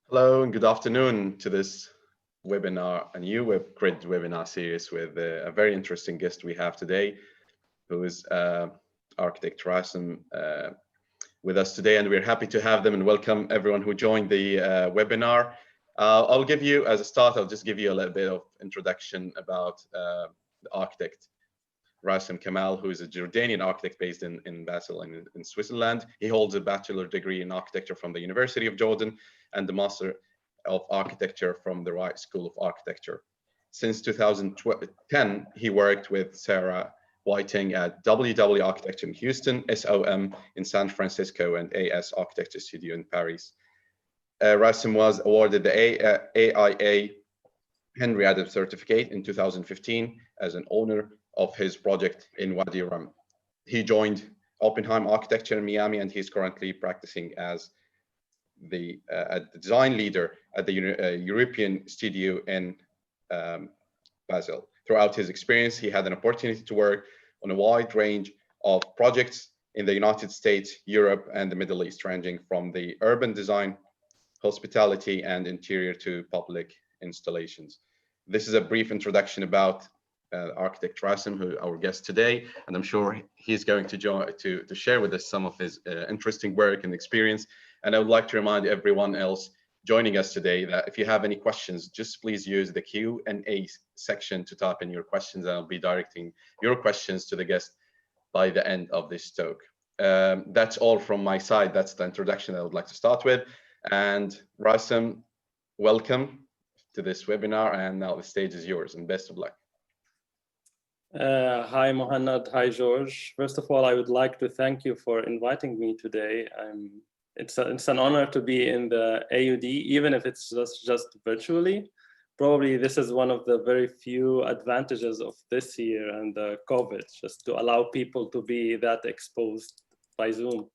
Hello and good afternoon to this webinar, a new CRID Webinar Series with a very interesting guest we have today, who is architect Rasem with us today, and we're happy to have them and welcome everyone who joined the webinar. I'll give you, as a start, I'll just give you a little bit of introduction about the architect Rasem Kamal, who is a Jordanian architect based in Basel in Switzerland. He holds a bachelor degree in architecture from the University of Jordan and the Master of Architecture from the Wright School of Architecture. Since 2010, he worked with Sarah Whiting at WW Architecture in Houston, SOM in San Francisco, and AS Architecture Studio in Paris. Rasem was awarded the AIA Henry Adams Certificate in 2015 as an owner of his project in Wadi Rum. He joined Oppenheim Architecture in Miami, and he's currently practicing as the design leader at the European studio in Basel. Throughout his experience, he had an opportunity to work on a wide range of projects in the United States, Europe, and the Middle East, ranging from the urban design, hospitality, and interior to public installations. This is a brief introduction about architect Rasem, who our guest today, and I'm sure he's going to share with us some of his interesting work and experience. And I would like to remind everyone else joining us today that if you have any questions, just please use the Q&A section to type in your questions, and I'll be directing your questions to the guest by the end of this talk. That's all from my side. That's the introduction I would like to start with. And Rasem, welcome to this webinar, and now the stage is yours, and best of luck. Hi, Mohannad. Hi, George. First of all, I would like to thank you for inviting me today. It's an honor to be in the AUD, even if it's just virtually. Probably this is one of the very few advantages of this year and COVID, just to allow people to be that exposed by Zoom.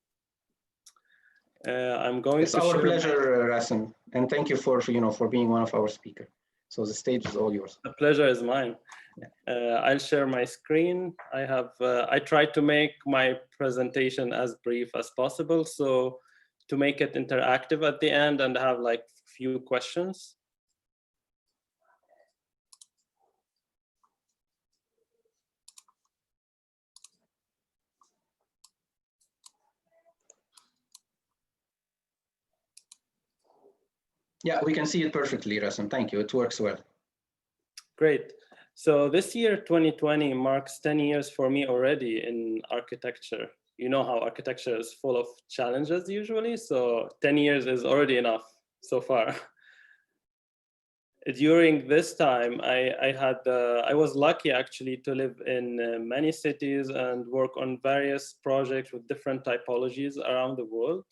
I'm going it's to our share pleasure, Rasem, and thank you for being one of our speakers. So the stage is all yours. The pleasure is mine. I'll share my screen. I tried to make my presentation as brief as possible, so to make it interactive at the end and have like few questions. Yeah, we can see it perfectly, Rasem. Thank you. It works well. Great. So this year, 2020, marks 10 years for me already in architecture. You know how architecture is full of challenges usually, so 10 years is already enough so far. During this time, I was lucky actually to live in many cities and work on various projects with different typologies around the world,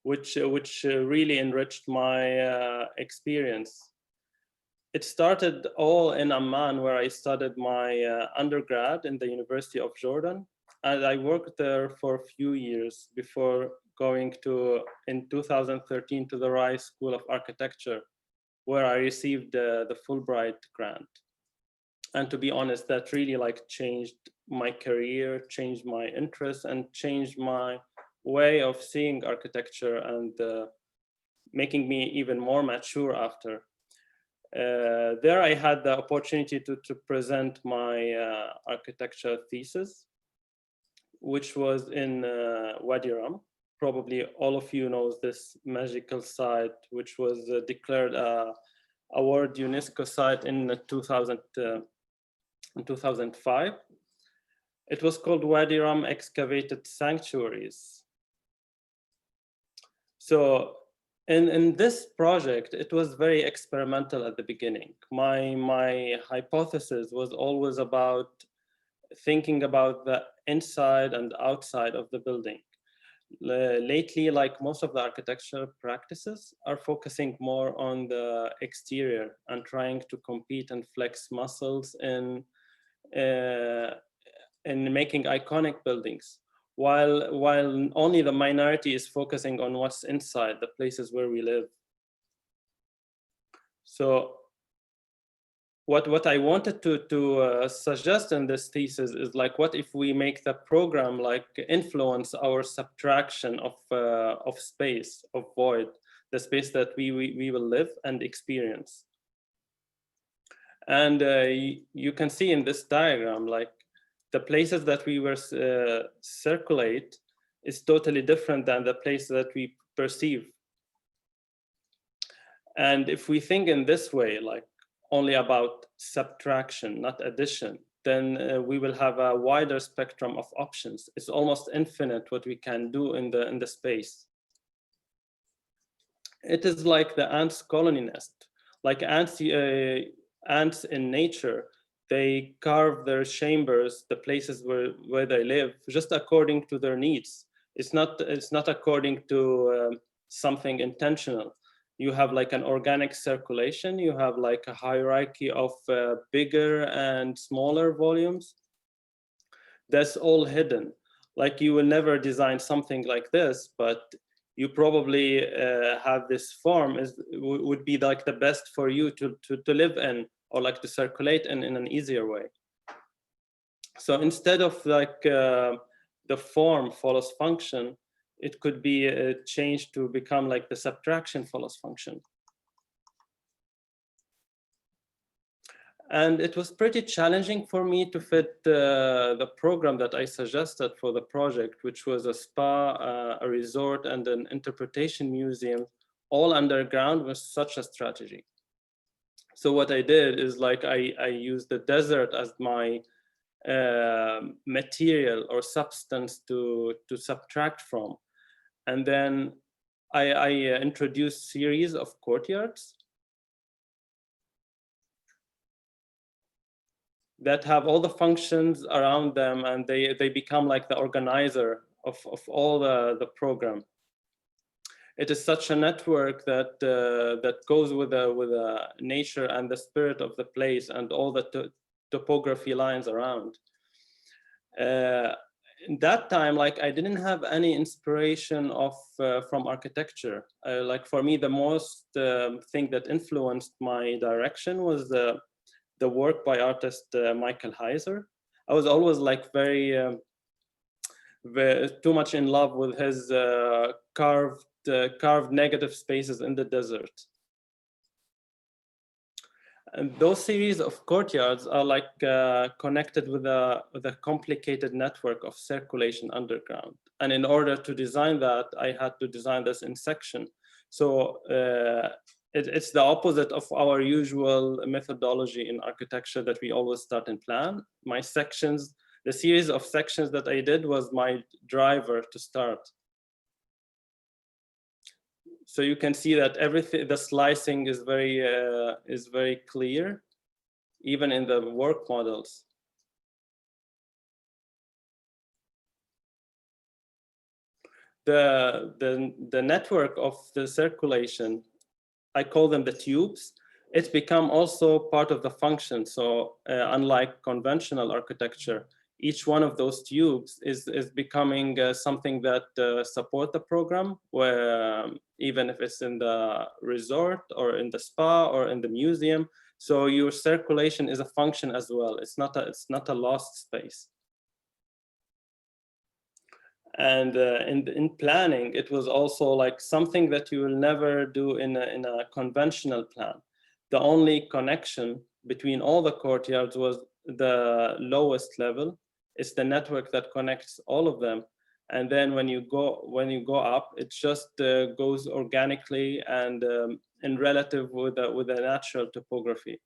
which really enriched my experience. It started all in Amman, where I studied my undergrad in the University of Jordan. And I worked there for a few years before going in 2013 to the Rice School of Architecture, where I received the Fulbright grant. And to be honest, that really changed my career, changed my interests, and changed my way of seeing architecture, and making me even more mature after. There I had the opportunity to present my architecture thesis, which was in Wadi Rum. Probably all of you know this magical site, which was declared a World UNESCO site in 2005. It was called Wadi Rum Excavated Sanctuaries. So in this project, it was very experimental at the beginning. My hypothesis was always about thinking about the inside and outside of the building. Lately, like most of the architecture practices, are focusing more on the exterior and trying to compete and flex muscles in making iconic buildings, while only the minority is focusing on what's inside, the places where we live. So what I wanted to suggest in this thesis is what if we make the program influence our subtraction of space, of void, the space that we will live and experience. And you can see in this diagram, like the places that we were circulate is totally different than the place that we perceive. And if we think in this way, like only about subtraction, not addition, then we will have a wider spectrum of options. It's almost infinite what we can do in the space. It is like the ants' colony nest. Like ants in nature, they carve their chambers, the places where they live, just according to their needs. It's not according to something intentional. You have like an organic circulation, you have like a hierarchy of bigger and smaller volumes. That's all hidden. Like you will never design something like this, but you probably have this form would be like the best for you to live in, or like to circulate in an easier way. So instead of like the form follows function, it could be changed to become like the subtraction follows function. And it was pretty challenging for me to fit the program that I suggested for the project, which was a spa, a resort, and an interpretation museum, all underground with such a strategy. So what I did is like I used the desert as my material or substance to subtract from. And then I introduced series of courtyards that have all the functions around them, and they become like the organizer of all the program. It is such a network that that goes with the nature and the spirit of the place and all the topography lines around. In that time, like I didn't have any inspiration of from architecture. Like for me, the most thing that influenced my direction was the work by artist Michael Heiser. I was always like very too much in love with his carved negative spaces in the desert. And those series of courtyards are like connected with a complicated network of circulation underground. And in order to design that, I had to design this in section. So it's the opposite of our usual methodology in architecture that we always start in plan. My sections, the series of sections that I did was my driver to start. So you can see that everything, the slicing is very clear, even in the work models. The network of the circulation, I call them the tubes. It's become also part of the function. So unlike conventional architecture, each one of those tubes is becoming something that support the program, where even if it's in the resort or in the spa or in the museum. So your circulation is a function as well. It's not a lost space. And in planning, it was also like something that you will never do in a conventional plan. The only connection between all the courtyards was the lowest level. It's the network that connects all of them. And then when you go up, it just goes organically and in relative with the natural topography.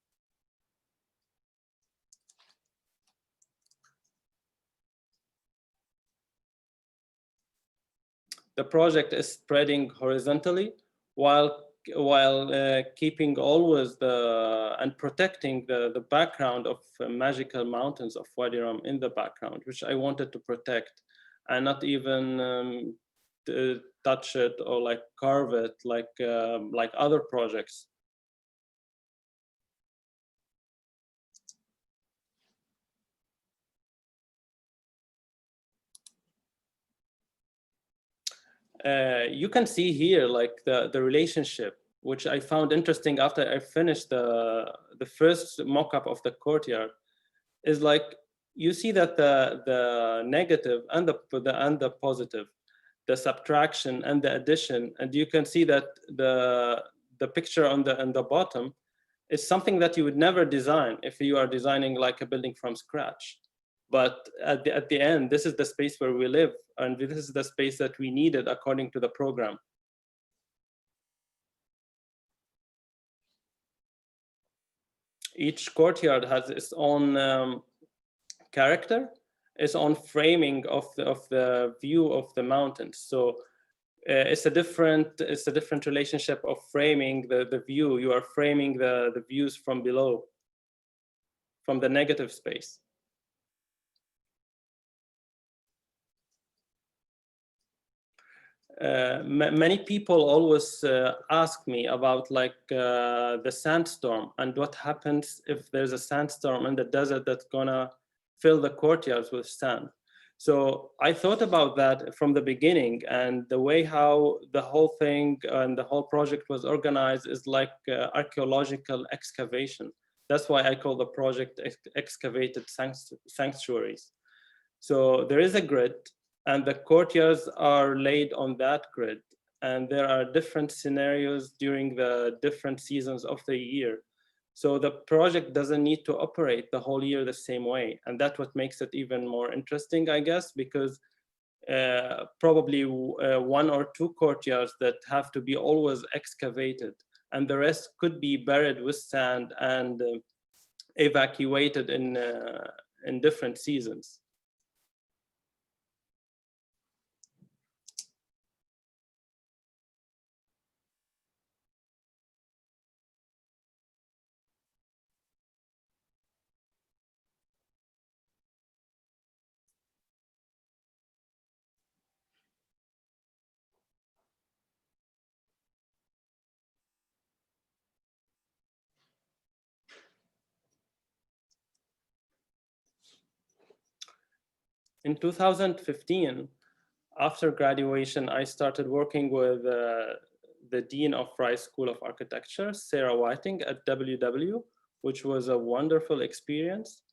The project is spreading horizontally while keeping always and protecting the background of magical mountains of Wadi Rum in the background, which I wanted to protect and not even touch it or like carve it like other projects. You can see here like the relationship, which I found interesting after I finished the first mock-up of the courtyard, is like you see that the negative and the positive, the subtraction, and the addition. And you can see that the picture on the bottom is something that you would never design if you are designing like a building from scratch. But at the end, this is the space where we live, and this is the space that we needed according to the program. Each courtyard has its own character, its own framing of the view of the mountains. So it's a different relationship of framing the view. You are framing the views from below, from the negative space. Many people always ask me about like the sandstorm and what happens if there's a sandstorm in the desert that's gonna fill the courtyards with sand. So I thought about that from the beginning, and the way how the whole thing and the whole project was organized is like archaeological excavation. That's why I call the project excavated sanctuaries. So there is a grid, and the courtyards are laid on that grid. And there are different scenarios during the different seasons of the year. So the project doesn't need to operate the whole year the same way. And that's what makes it even more interesting, I guess, because probably one or two courtyards that have to be always excavated, and the rest could be buried with sand and evacuated in different seasons. In 2015, after graduation, I started working with the Dean of Rice School of Architecture, Sarah Whiting, at WW, which was a wonderful experience.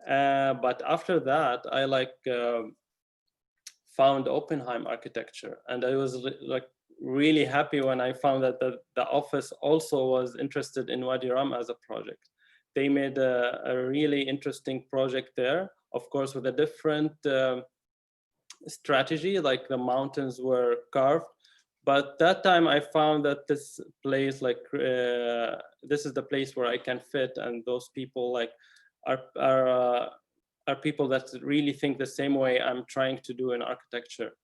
But after that, I found Oppenheim Architecture, and I was really happy when I found that the office also was interested in Wadi Rum as a project. They made a really interesting project there, of course, with a different strategy, like the mountains were carved. But that time I found that this place, this is the place where I can fit, and those people are people that really think the same way I'm trying to do in architecture.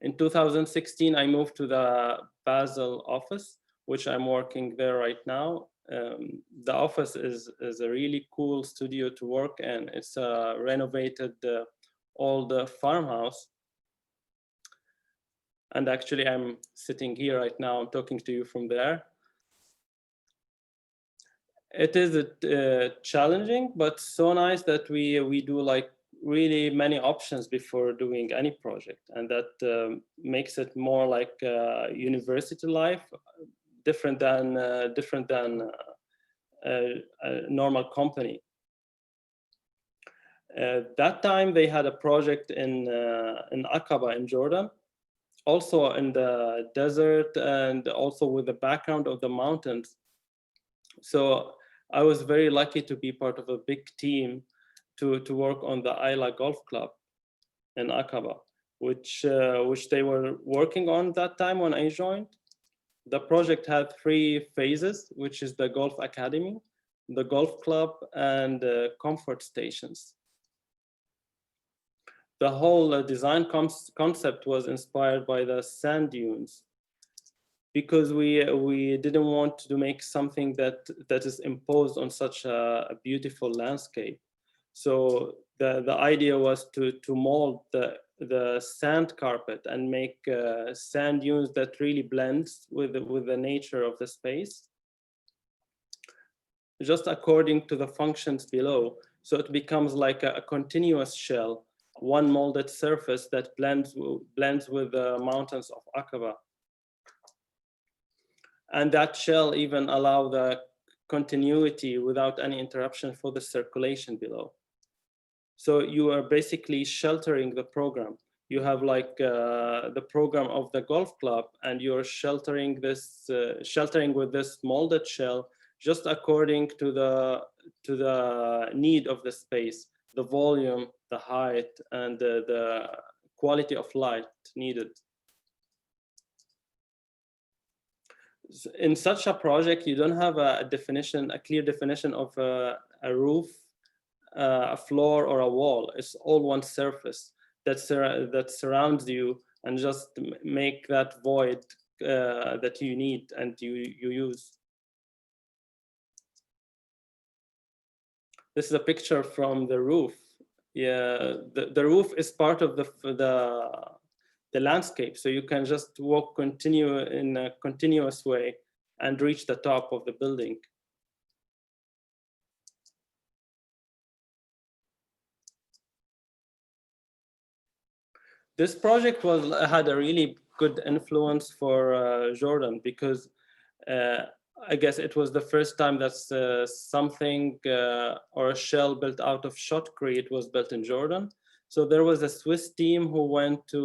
In 2016, I moved to the Basel office, which I'm working there right now. The office is a really cool studio to work in. It's a renovated old farmhouse. And actually, I'm sitting here right now. I'm talking to you from there. It is challenging, but so nice that we do like really many options before doing any project, and that makes it more like university life, different than a normal company. That time they had a project in Aqaba in Jordan, also in the desert, and also with the background of the mountains. So I was very lucky to be part of a big team to work on the Ayla Golf Club in Aqaba, which they were working on that time when I joined. The project had 3 phases, which is the Golf Academy, the Golf Club, and comfort stations. The whole design concept was inspired by the sand dunes, because we didn't want to make something that is imposed on such a beautiful landscape. So the idea was to mold the sand carpet and make sand dunes that really blends with the nature of the space, just according to the functions below. So it becomes like a continuous shell, one molded surface that blends with the mountains of Aqaba. And that shell even allow the continuity without any interruption for the circulation below. So you are basically sheltering the program. you have like the program of the golf club, and you're sheltering this sheltering with this molded shell just according to the need of the space, the volume, the height, and the quality of light needed. In such a project, you don't have a clear definition of a roof, a floor, or a wall. It's all one surface that surrounds you, and just make that void that you need and you use. This is a picture from the roof. Yeah, the roof is part of the landscape, so you can just walk in a continuous way and reach the top of the building. This project had a really good influence for Jordan, because I guess it was the first time that something or a shell built out of shotcrete was built in Jordan. So there was a Swiss team who went to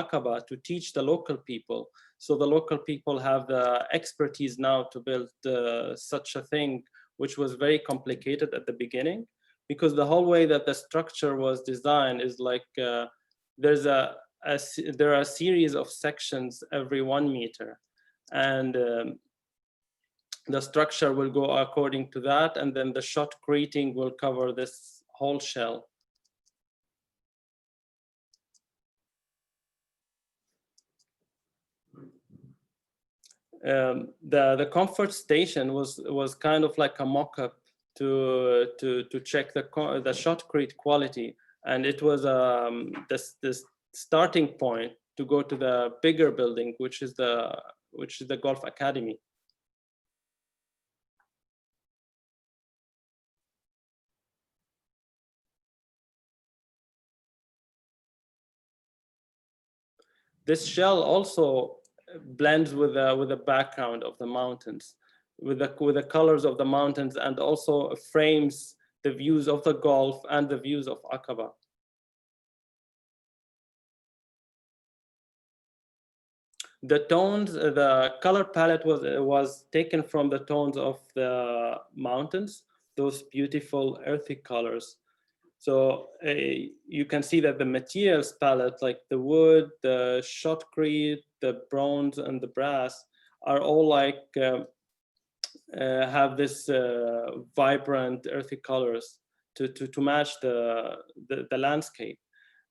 Aqaba to teach the local people. So the local people have the expertise now to build such a thing, which was very complicated at the beginning, because the whole way that the structure was designed is like there are a series of sections every 1 meter, and the structure will go according to that, and then the shotcreting will cover this whole shell. The comfort station was kind of like a mock-up to check the shotcrete quality, and it was this starting point to go to the bigger building, which is the Golf Academy. This shell also blends with the background of the mountains, with the colors of the mountains, and also frames the views of the Gulf and the views of Aqaba. The tones, the color palette was taken from the tones of the mountains, those beautiful earthy colors. So you can see that the materials palette, like the wood, the shotcrete, the bronze, and the brass, are all like have this vibrant earthy colors to match the landscape.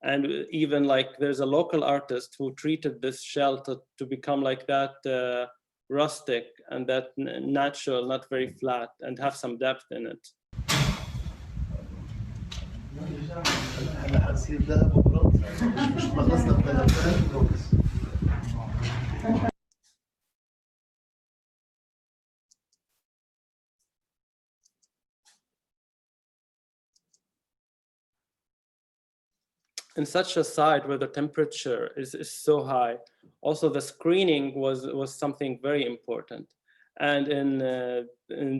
And even like there's a local artist who treated this shell to become like that rustic and that natural, not very flat, and have some depth in it. In such a site where the temperature is so high, also the screening was something very important. And in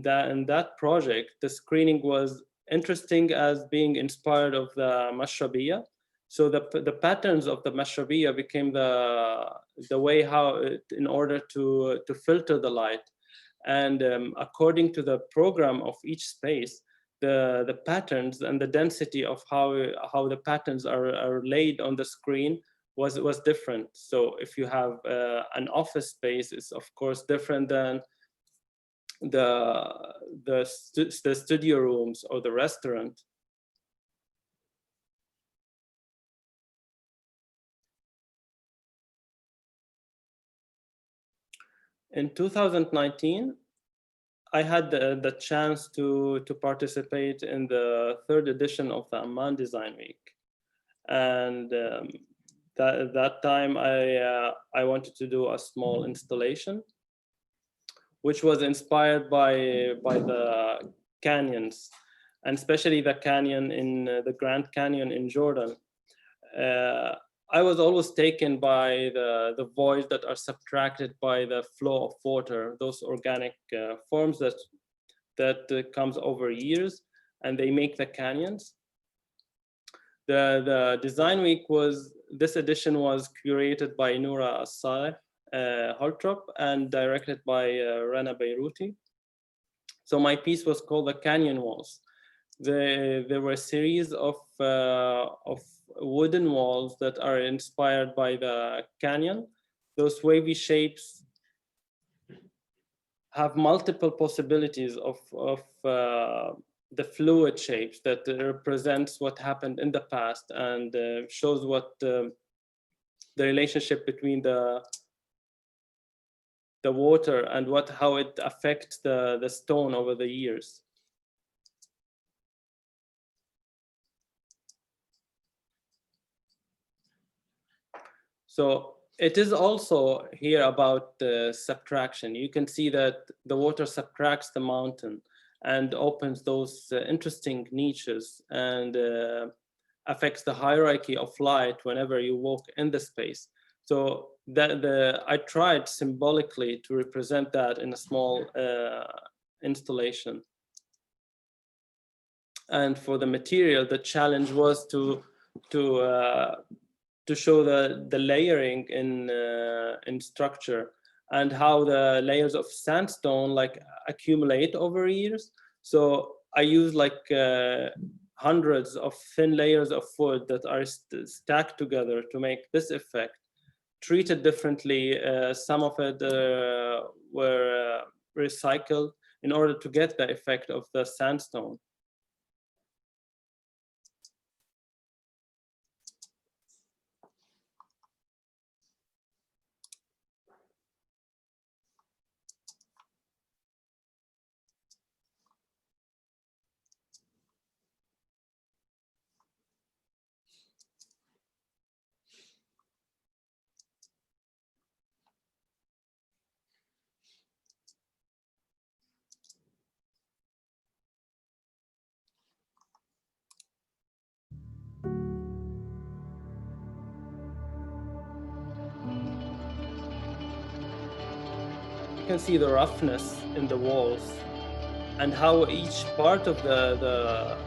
that project, the screening was interesting as being inspired of the Mashrabiyya. So the patterns of the Mashrabiyya became the way how in order to filter the light. And according to the program of each space, the patterns and the density of how the patterns are laid on the screen was different. So if you have an office space, it's of course different than the studio rooms or the restaurant. In 2019, I had the chance to participate in the 3rd edition of the Amman Design Week, and that time I wanted to do a small installation, which was inspired by the canyons, and especially the canyon in the Grand Canyon in Jordan. I was always taken by the voids that are subtracted by the flow of water, those organic forms that comes over years, and they make the canyons. The design week this edition was curated by Noura Saleh Holtrop and directed by Rana Beiruti. So my piece was called The Canyon Walls. There were a series of wooden walls that are inspired by the canyon. Those wavy shapes have multiple possibilities of the fluid shapes that represents what happened in the past and shows what the relationship between the water and how it affects the stone over the years. So it is also here about subtraction. You can see that the water subtracts the mountain and opens those interesting niches and affects the hierarchy of light whenever you walk in the space. So I tried symbolically to represent that in a small installation. And for the material, the challenge was to show the layering in structure and how the layers of sandstone accumulate over years. So I use hundreds of thin layers of wood that are stacked together to make this effect. Treated differently, some of it were recycled in order to get the effect of the sandstone. You can see the roughness in the walls and how each part of the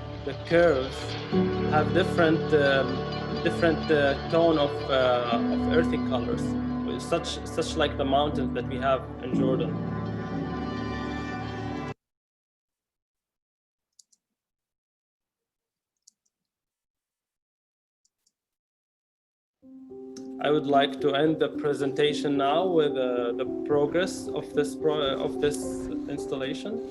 curves have different tone of earthy colors, such like the mountains that we have in Jordan. I would like to end the presentation now with the progress of this installation.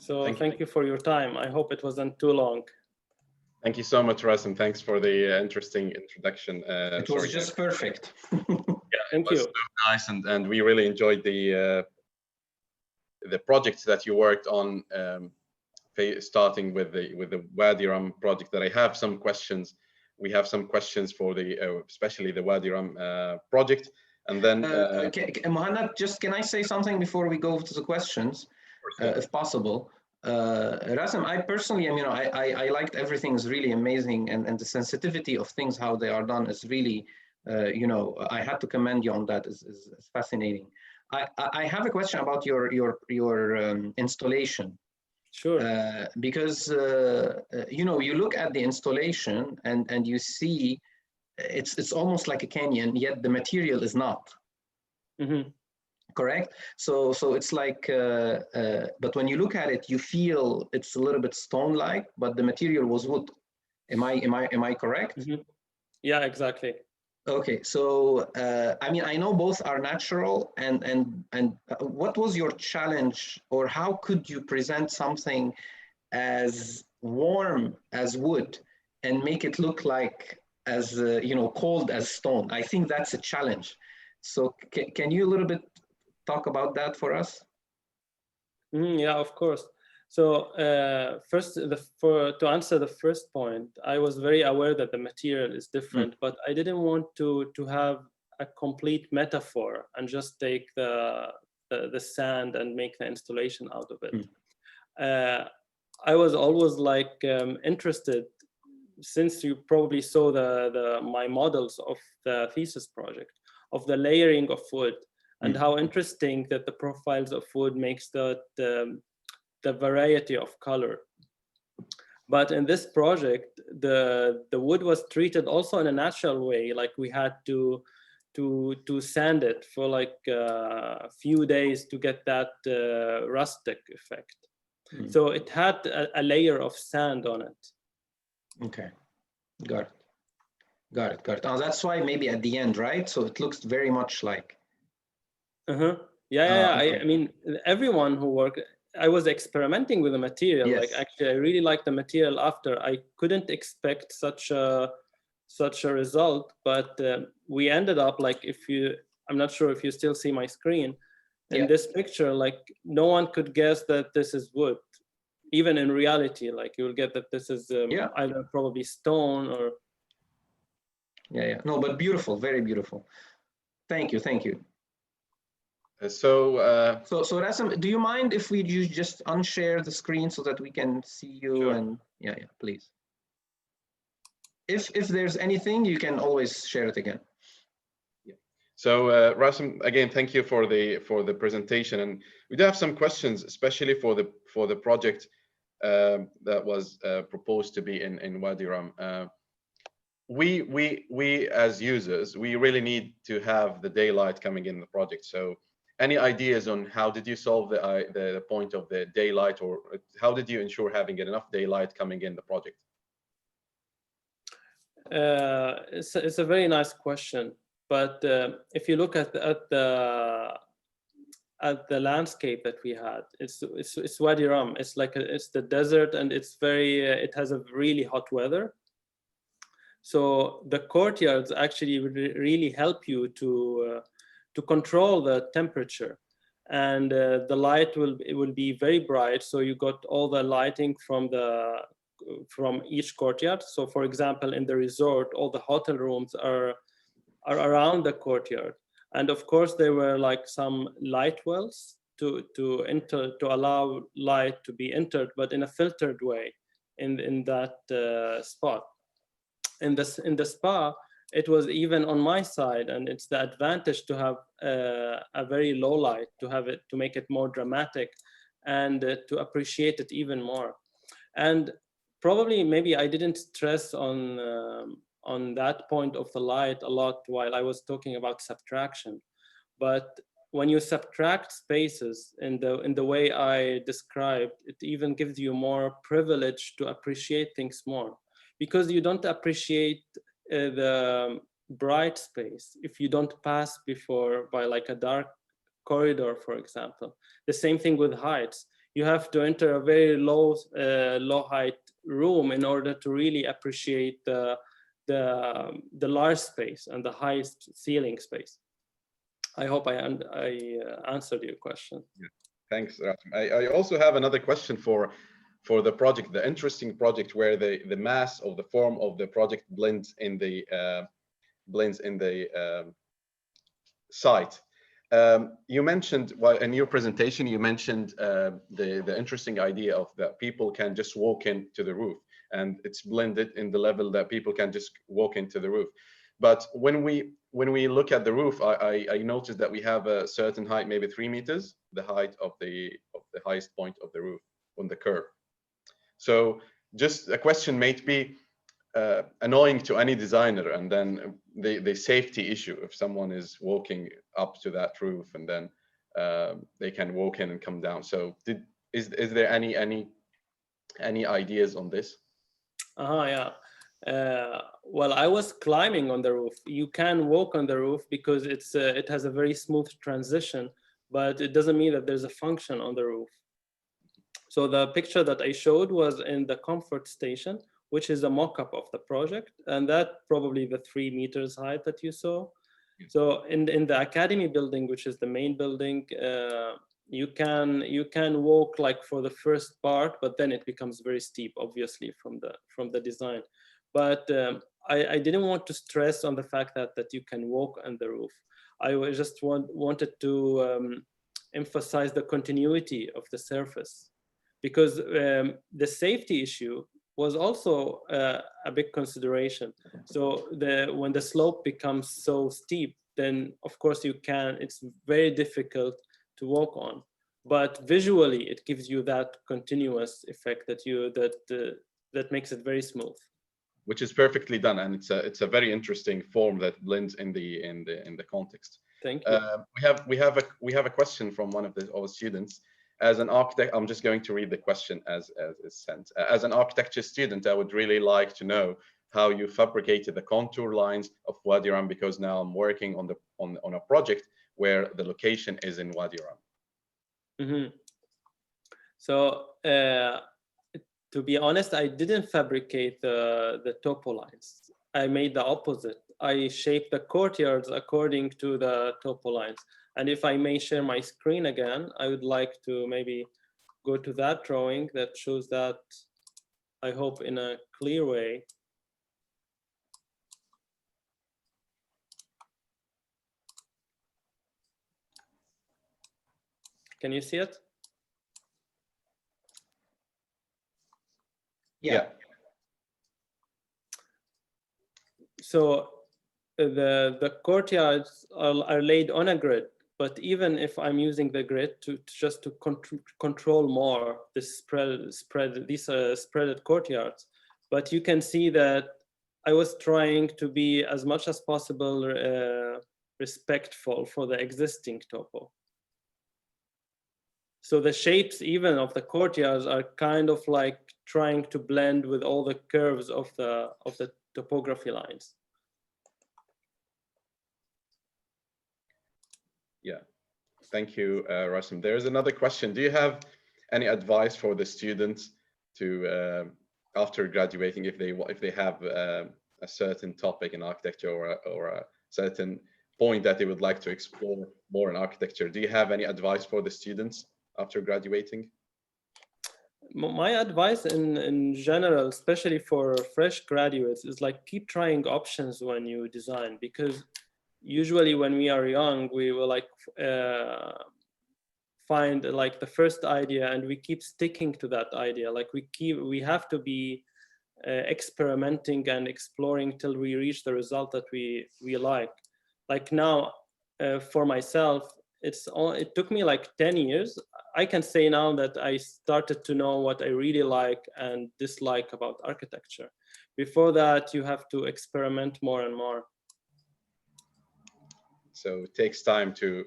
So thank you for your time. I hope it wasn't too long. Thank you so much, Rasem. Thanks for the interesting introduction. It was just perfect. Yeah, thank you. So nice, and we really enjoyed the projects that you worked on, starting with the Wadi Rum project. That I have some questions. We have some questions for especially the Wadi Rum project, and then Mohanad, just can I say something before we go to the questions, if possible? Rasem, I personally, I liked everything's really amazing, and the sensitivity of things, how they are done, is really, I had to commend you on that. Is fascinating. I have a question about your installation. Sure. Because you look at the installation and you see it's almost like a canyon, yet the material is not. Mm-hmm. Correct. So it's like, but when you look at it, you feel it's a little bit stone-like, but the material was wood. Am I correct? Mm-hmm. Yeah, exactly. Okay, so I know both are natural, and what was your challenge, or how could you present something as warm as wood and make it look like as cold as stone? I think that's a challenge. So can you a little bit talk about that for us? Yeah, of course. So first, to answer the first point, I was very aware that the material is different, but I didn't want to have a complete metaphor and just take the sand and make the installation out of it. I was always like interested, since you probably saw my models of the thesis project, of the layering of wood, and how interesting that the profiles of wood makes the variety of color. But in this project, the wood was treated also in a natural way. Like we had to sand it for like a few days to get that rustic effect. So it had a layer of sand on it. Okay, got it. Oh, that's why maybe at the end, right? So it looks very much like. Yeah. Okay. I mean, everyone who worked, I was experimenting with the material. Yes. Like actually, I really liked the material after. I couldn't expect such a result, but we ended up like, I'm not sure if you still see my screen. In this picture, like no one could guess that this is wood. Even in reality, like you will get that this is either probably stone or. Yeah. No, but beautiful, very beautiful. Thank you. So Rasem, do you mind if you just unshare the screen so that we can see you? Sure. And yeah, please. If there's anything, you can always share it again. Yeah. So Rasem, again, thank you for the presentation, and we do have some questions, especially for the project that was proposed to be in Wadi Rum. We as users, we really need to have the daylight coming in the project. So any ideas on how did you solve the point of the daylight, or how did you ensure having enough daylight coming in the project? It's a very nice question, but if you look at the landscape that we had, it's Wadi Rum. It's like it's the desert, and it's very it has a really hot weather. So the courtyards actually really help you to control the temperature, and the light will be very bright. So you got all the lighting from each courtyard. So for example, in the resort, all the hotel rooms are around the courtyard, and of course there were like some light wells to allow light to be entered, but in a filtered way in that spot. In the spa, it was even on my side, and it's the advantage to have a very low light, to make it more dramatic, and to appreciate it even more. And probably maybe I didn't stress on that point of the light a lot while I was talking about subtraction. But when you subtract spaces in the way I described, it even gives you more privilege to appreciate things more, because you don't appreciate the bright space if you don't pass by like a dark corridor, for example. The same thing with heights. You have to enter a very low height room in order to really appreciate the large space and the high ceiling space. I hope I answered your question. Yeah. Thanks, Rasem. I also have another question for the project, the interesting project where the mass of the form of the project blends in the site. You mentioned, well, in your presentation, you mentioned the interesting idea of that people can just walk into the roof, and it's blended in the level that people can just walk into the roof. But when we look at the roof, I noticed that we have a certain height, maybe 3 meters, the height of the highest point of the roof on the curve. So just a question may be annoying to any designer, and then the safety issue if someone is walking up to that roof, and then they can walk in and come down. So is there any ideas on this? Yeah. Well, I was climbing on the roof. You can walk on the roof because it has a very smooth transition, but it doesn't mean that there's a function on the roof. So the picture that I showed was in the comfort station, which is a mock-up of the project, and that probably the 3 meters height that you saw. So in the academy building, which is the main building, you can walk like for the first part, but then it becomes very steep, obviously from the design. But I didn't want to stress on the fact that you can walk on the roof. I just wanted to emphasize the continuity of the surface, because the safety issue was also a big consideration. So when the slope becomes so steep, then of course it's very difficult to walk on. But visually, it gives you that continuous effect that makes it very smooth. Which is perfectly done, and it's a very interesting form that blends in the context. Thank you. We have a question from one of our students. As an architect, I'm just going to read the question as is sent. As an architecture student, I would really like to know how you fabricated the contour lines of Wadi Rum, because now I'm working on a project where the location is in Wadi Rum. Mm-hmm. So to be honest, I didn't fabricate the topo lines. I made the opposite. I shaped the courtyards according to the topo lines. And if I may share my screen again, I would like to maybe go to that drawing that shows that, I hope, in a clear way. Can you see it? Yeah. So the courtyards are laid on a grid, but even if I'm using the grid to control more this spreaded courtyards, but you can see that I was trying to be as much as possible respectful for the existing topo. So the shapes even of the courtyards are kind of like trying to blend with all the curves of the topography lines. Yeah, thank you, Rasem. There's another question. Do you have any advice for the students to, after graduating, if they have a certain topic in architecture or a certain point that they would like to explore more in architecture? Do you have any advice for the students after graduating? My advice in general, especially for fresh graduates, is like keep trying options when you design, because usually when we are young, we will like find like the first idea and we keep sticking to that idea. Like we have to be experimenting and exploring till we reach the result that we like. Like now, for myself, it took me like 10 years. I can say now that I started to know what I really like and dislike about architecture. Before that, you have to experiment more and more. So it takes time to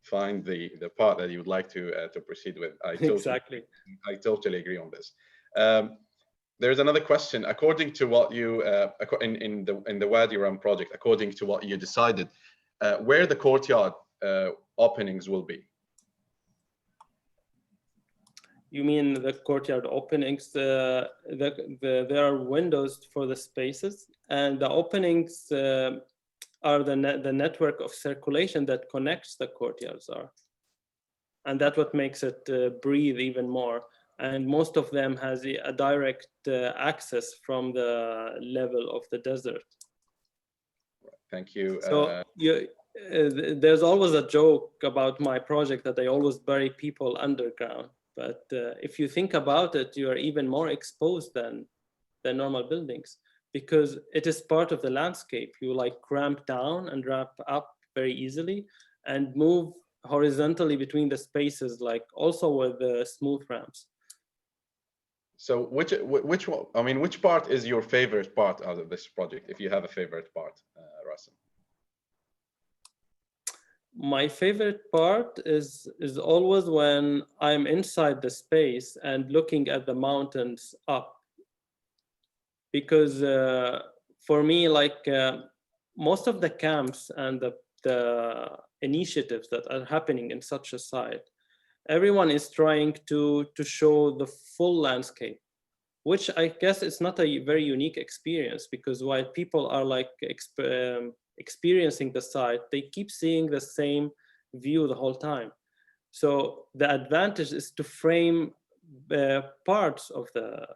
find the part that you would like to proceed with. Exactly. I totally agree on this. There's another question. According to what you in the Wadi Rum project, according to what you decided, where the courtyard openings will be? You mean the courtyard openings? There are windows for the spaces, and the openings are the network of circulation that connects the courtyards are, and that's what makes it breathe even more. And most of them has a direct access from the level of the desert. Thank you. So there's always a joke about my project that I always bury people underground. But if you think about it, you are even more exposed than normal buildings, because it is part of the landscape. You like cramp down and wrap up very easily and move horizontally between the spaces, like also with the smooth ramps. So which one, I mean, which part is your favorite part out of this project, if you have a favorite part, Rasem? My favorite part is always when I'm inside the space and looking at the mountains up. Because for me, like most of the camps and the initiatives that are happening in such a site, everyone is trying to show the full landscape, which I guess is not a very unique experience, because while people are like experiencing the site, they keep seeing the same view the whole time. So the advantage is to frame parts of the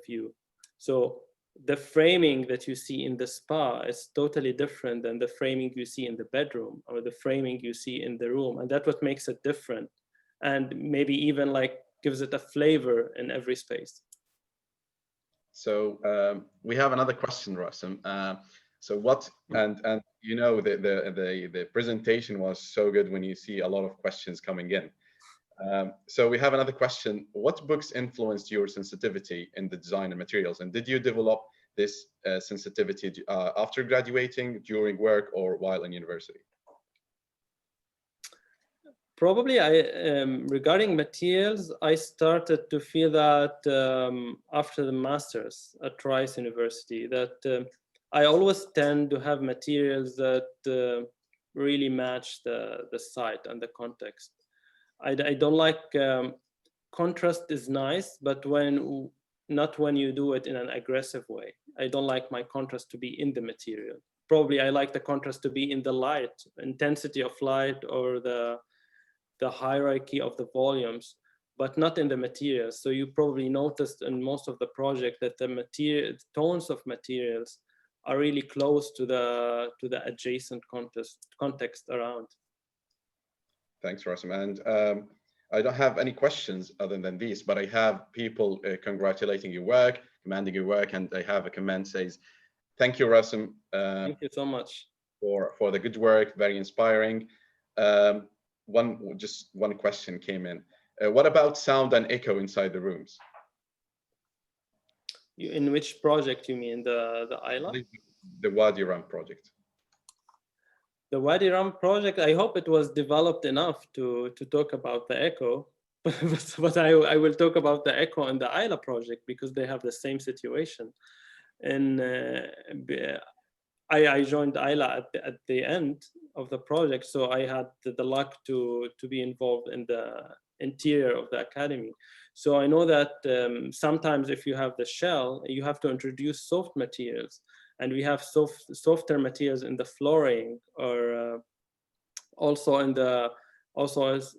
view. So the framing that you see in the spa is totally different than the framing you see in the bedroom or the framing you see in the room. And that's what makes it different. And maybe even like gives it a flavor in every space. So we have another question, Rasem. So what, and you know, the presentation was so good when you see a lot of questions coming in. So we have another question. What books influenced your sensitivity in the design and materials? And did you develop this sensitivity after graduating, during work, or while in university? Probably regarding materials, I started to feel that after the master's at Rice University, that I always tend to have materials that really match the site and the context. I don't like, contrast is nice, but not when you do it in an aggressive way. I don't like my contrast to be in the material. Probably I like the contrast to be in the light, intensity of light, or the hierarchy of the volumes, but not in the materials. So you probably noticed in most of the project that the tones of materials are really close to the adjacent context around. Thanks, Rasem. And I don't have any questions other than these, but I have people congratulating your work, commending your work, and I have a comment says, "Thank you, Rasem. Thank you so much for the good work. Very inspiring." Just one question came in. What about sound and echo inside the rooms? In which project you mean? The island? The Wadi Rum project. The Wadi Rum project, I hope it was developed enough to talk about the echo, but I will talk about the echo and the Isla project because they have the same situation. And I joined Isla at the end of the project, so I had the luck to be involved in the interior of the academy. So I know that sometimes if you have the shell, you have to introduce soft materials. And we have softer materials in the flooring, or also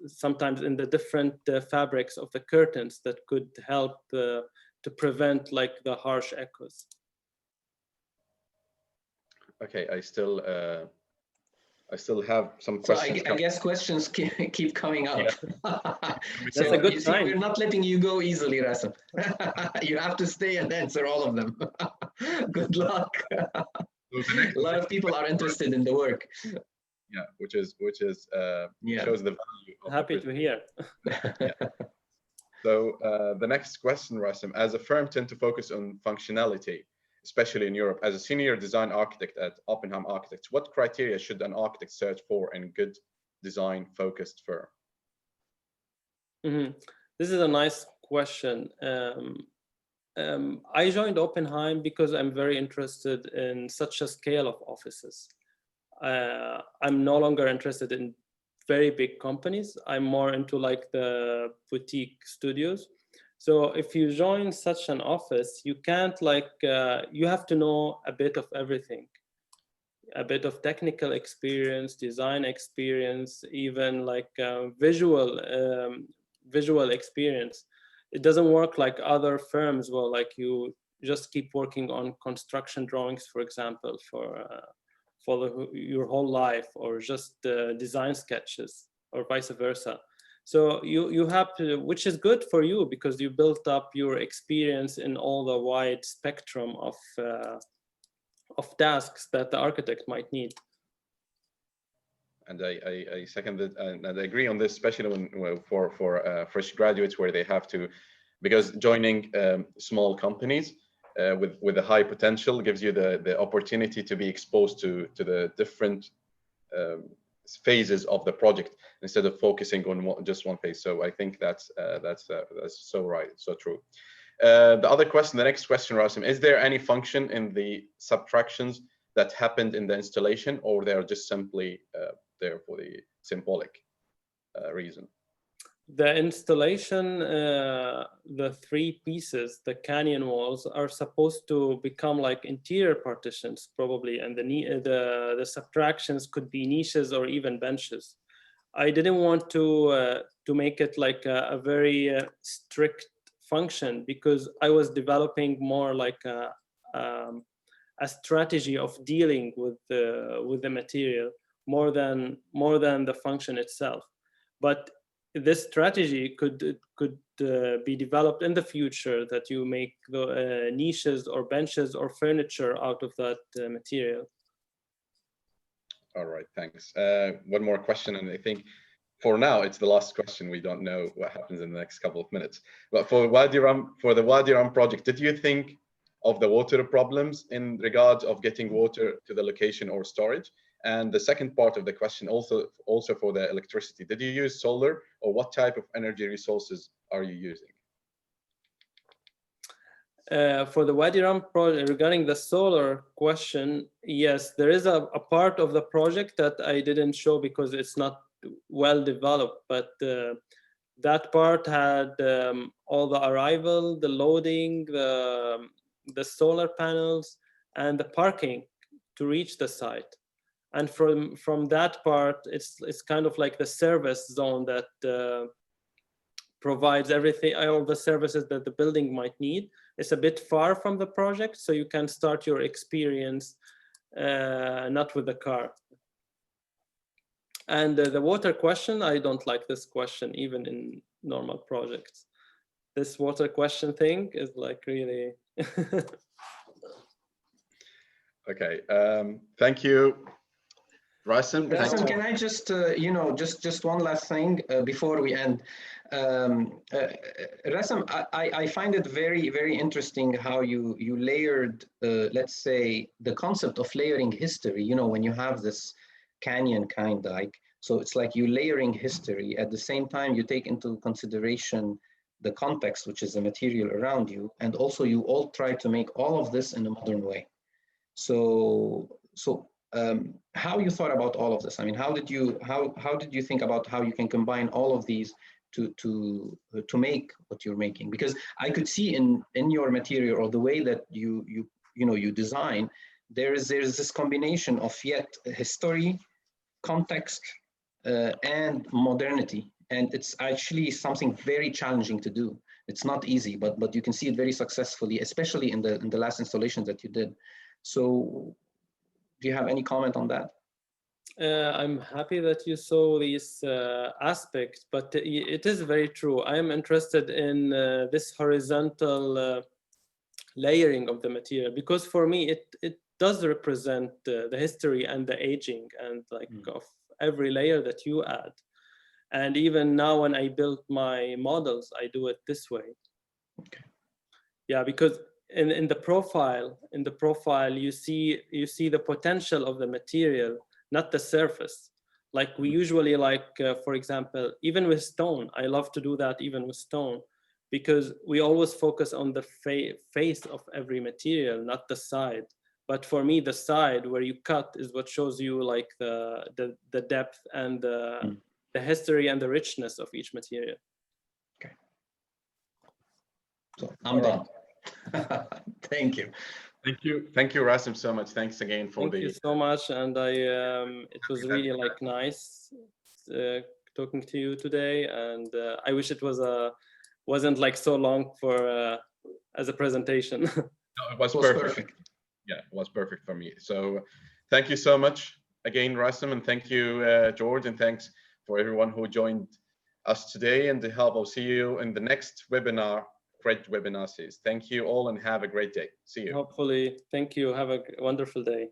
sometimes in the different fabrics of the curtains that could help to prevent like the harsh echoes. Okay, I still have some questions. So I guess questions keep coming up. Yeah. So That's a good sign. We're not letting you go easily, Rasem. You have to stay and answer all of them. Good luck. A lot of people are interested in the work. Yeah, which is yeah. shows the value. Happy to hear. Yeah. So the next question, Rasem, as a firm tend to focus on functionality, especially in Europe. As a senior design architect at Oppenheim Architects, what criteria should an architect search for in a good design-focused firm? Mm-hmm. This is a nice question. I joined Oppenheim because I'm very interested in such a scale of offices. I'm no longer interested in very big companies. I'm more into like the boutique studios. So if you join such an office, you can't like, you have to know a bit of everything, a bit of technical experience, design experience, even like visual experience. It doesn't work like other firms where like you just keep working on construction drawings, for example, for for your whole life, or just design sketches, or vice versa. So you have to, which is good for you because you built up your experience in all the wide spectrum of tasks that the architect might need. And I second that, and I agree on this, especially when for fresh graduates, where they have to, because joining small companies with a high potential gives you the opportunity to be exposed to the different phases of the project instead of focusing on just one phase. So I think that's so right, so true. The other question, the next question, Rasem, is there any function in the subtractions that happened in the installation, or they are just simply there for the symbolic reason? The installation, the three pieces, the canyon walls, are supposed to become like interior partitions, probably, and the subtractions could be niches or even benches. I didn't want to make it like a very strict function, because I was developing more like a strategy of dealing with the material more than the function itself. But this strategy could be developed in the future, that you make the niches or benches or furniture out of that material. All right, thanks. One more question, and I think for now it's the last question. We don't know what happens in the next couple of minutes. But for the Wadi Rum project, did you think of the water problems in regards of getting water to the location or storage? And the second part of the question, also for the electricity, did you use solar, or what type of energy resources are you using? For the Wadi Rum project, regarding the solar question, yes, there is a part of the project that I didn't show because it's not well developed, but that part had all the arrival, the loading, the solar panels, and the parking to reach the site. And from that part, it's kind of like the service zone that provides everything, all the services that the building might need. It's a bit far from the project, so you can start your experience not with the car. And the water question, I don't like this question, even in normal projects. This water question thing is like really... Okay, thank you. Rasem, can I just, just one last thing before we end? Rasem, I find it very, very interesting how you layered, let's say, the concept of layering history, when you have this canyon kind of like, so it's like you layering history. At the same time, you take into consideration the context, which is the material around you. And also you all try to make all of this in a modern way. So how you thought about all of this? I mean, how did you think about how you can combine all of these to make what you're making? Because I could see in your material, or the way that you design, there's this combination of yet history, context, and modernity, and it's actually something very challenging to do. It's not easy, but you can see it very successfully, especially in the last installations that you did. So do you have any comment on that? I'm happy that you saw these aspects, but it is very true. I am interested in this horizontal layering of the material, because for me it does represent the history and the aging and like of every layer that you add. And even now when I build my models, I do it this way. Okay. Yeah, because in the profile you see the potential of the material, not the surface. Like we usually for example, even with stone, I love to do that even with stone, because we always focus on the face of every material, not the side. But for me, the side where you cut is what shows you like the depth and the history and the richness of each material. Okay. So I'm done. Thank you. Thank you, Rasem, so much. Thanks again for Thank you so much, and it was really like nice talking to you today, and I wish it wasn't like so long for as a presentation. No, it was perfect. Yeah, it was perfect for me. So Thank you so much again, Rasem, and thank you, George, and thanks for everyone who joined us today. And I'll see you in the next webinar, CRID Webinar Series. Thank you all and have a great day. See you. Hopefully. Thank you. Have a wonderful day.